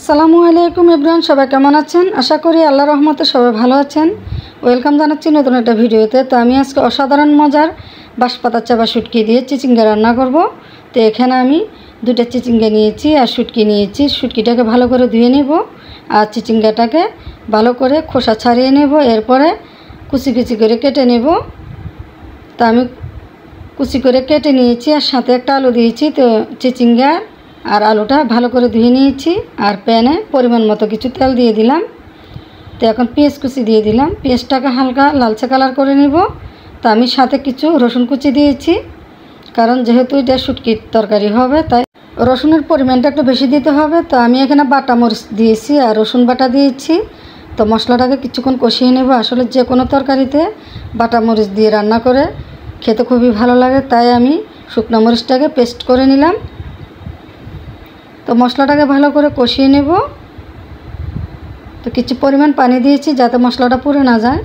আসসালামু আলাইকুম এভরিওয়ান, সবাই কেমন আছেন? আশা করি আল্লাহর রহমতে সবাই ভালো আছেন। ওয়েলকাম জানাচ্ছি নতুন একটা ভিডিওতে। তো আমি আজকে অসাধারণ মজার বাঁশপাতার চাপা শুটকি দিয়ে চিচিঙ্গা রান্না করব। তো এখানে আমি দুটো চিচিঙ্গা নিয়েছি আর শুটকি নিয়েছি। শুটকিটাকে ভালো করে ধুয়ে নেব আর চিচিঙ্গাটাকে ভালো করে খোসা ছাড়িয়ে নেব। এরপরে কুচি কুচি করে কেটে নেব। তো আমি কুচি করে কেটে নিয়েছি আর সাথে একটা আলু দিয়েছি। তো চিচিঙ্গা আর আলুটা ভালো করে ধুয়ে নিয়েছি আর প্যানে পরিমাণ মতো কিছু তেল দিয়ে দিলাম। তো এখন পেঁয়াজ কুচি দিয়ে দিলাম। পেঁয়াজটাকে হালকা লালচে কালার করে নিব। তো আমি সাথে কিছু রসুন কুচি দিয়েছি, কারণ যেহেতু এটা শুটকির তরকারি হবে তাই রসুনের পরিমাণটা একটু বেশি দিতে হবে। তো আমি এখানে বাটা মরিচ দিয়েছি আর রসুন বাটা দিয়েছি। তো মশলাটাকে কিছুক্ষণ কষিয়ে নেব। আসলে যে কোনো তরকারিতে বাটা মরিচ দিয়ে রান্না করে খেতে খুবই ভালো লাগে, তাই আমি শুকনো মরিচটাকে পেস্ট করে নিলাম। তো মশলাটাকে ভালো করে কষিয়ে নেব। তো কিছু পরিমাণ পানি দিয়েছি যাতে মশলাটা পুড়ে না যায়।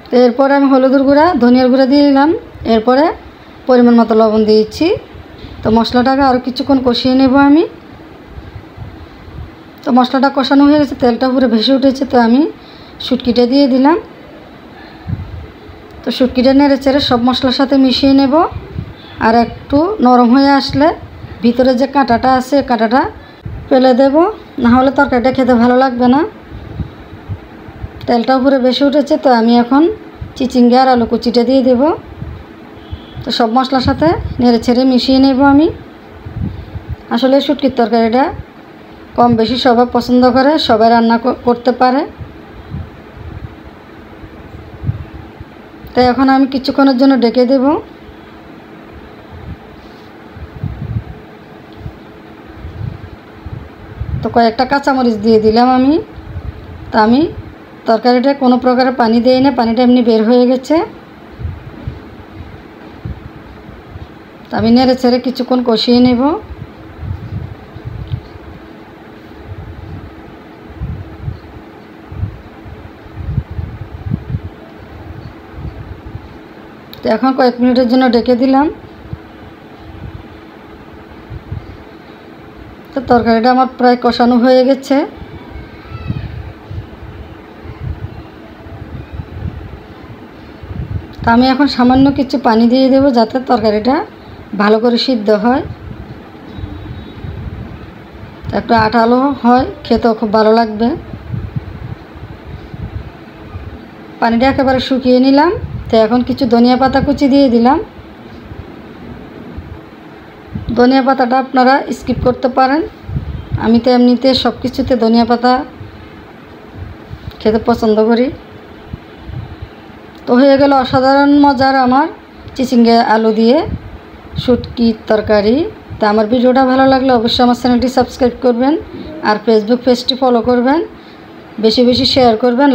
তো এরপরে আমি হলুদের গুঁড়া, ধনিয়ার গুঁড়া দিয়ে দিলাম। এরপরে পরিমাণ মতো লবণ দিয়েছি। তো মশলাটাকে আরও কিছুক্ষণ কষিয়ে নেব আমি। তো মশলাটা কষানো হয়ে গেছে, তেলটা পুরো ভেসে উঠেছে। তো আমি শুটকিটা দিয়ে দিলাম। তো শুটকিটা নেড়ে চেড়ে সব মশলার সাথে মিশিয়ে নেব। আর একটু নরম হয়ে আসলে ভিতরে যে কাঁটাটা আছে কাঁটাটা ফেলে দেব, না হলে তরকারিটা খেতে ভালো লাগবে না। তেলটা উপরে বেশি উঠেছে। তো আমি এখন চিচিঙ্গা আর আলু কুচিটা দিয়ে দেব। তো সব মশলার সাথে নেড়ে ছেড়ে মিশিয়ে নেব আমি। আসলে শুটকির তরকারিটা কম বেশি সবাই পছন্দ করে, সবাই রান্না করতে পারে। তাই এখন আমি কিছুক্ষণের জন্য ঢেকে দেব। তো কয়েকটা কাঁচামরিচ দিয়ে দিলাম আমি। তা আমি তরকারিটা কোনো প্রকারের পানি দিই না, পানিটা এমনি বের হয়ে গেছে। তো আমি নেড়ে ছেড়ে কিছুক্ষণ কষিয়ে নেব। তো এখন কয়েক মিনিটের জন্য ঢেকে দিলাম। তো তরকারিটা আমার প্রায় কষানো হয়ে গেছে। তো আমি এখন সামান্য কিছু পানি দিয়ে দেব যাতে তরকারিটা ভালো করে সিদ্ধ হয়, একটু আঠালো হয়, খেতেও খুব ভালো লাগবে। পানিটা একেবারে শুকিয়ে নিলাম। তো এখন কিছু ধনিয়া পাতা কুচি দিয়ে দিলাম। ধনিয়া পাতাটা আপনারা স্কিপ করতে পারেন। আমি তো এমনিতে সব কিছুতে ধনিয়া পাতা খেতে পছন্দ করি। তো হয়ে গেল অসাধারণ মজার আমার চিচিঙ্গা আলু দিয়ে শুটকির তরকারি। তো আমার ভিডিওটা ভালো লাগলে অবশ্যই আমার চ্যানেলটি সাবস্ক্রাইব করবেন আর ফেসবুক পেজটি ফলো করবেন, বেশি বেশি শেয়ার করবেন।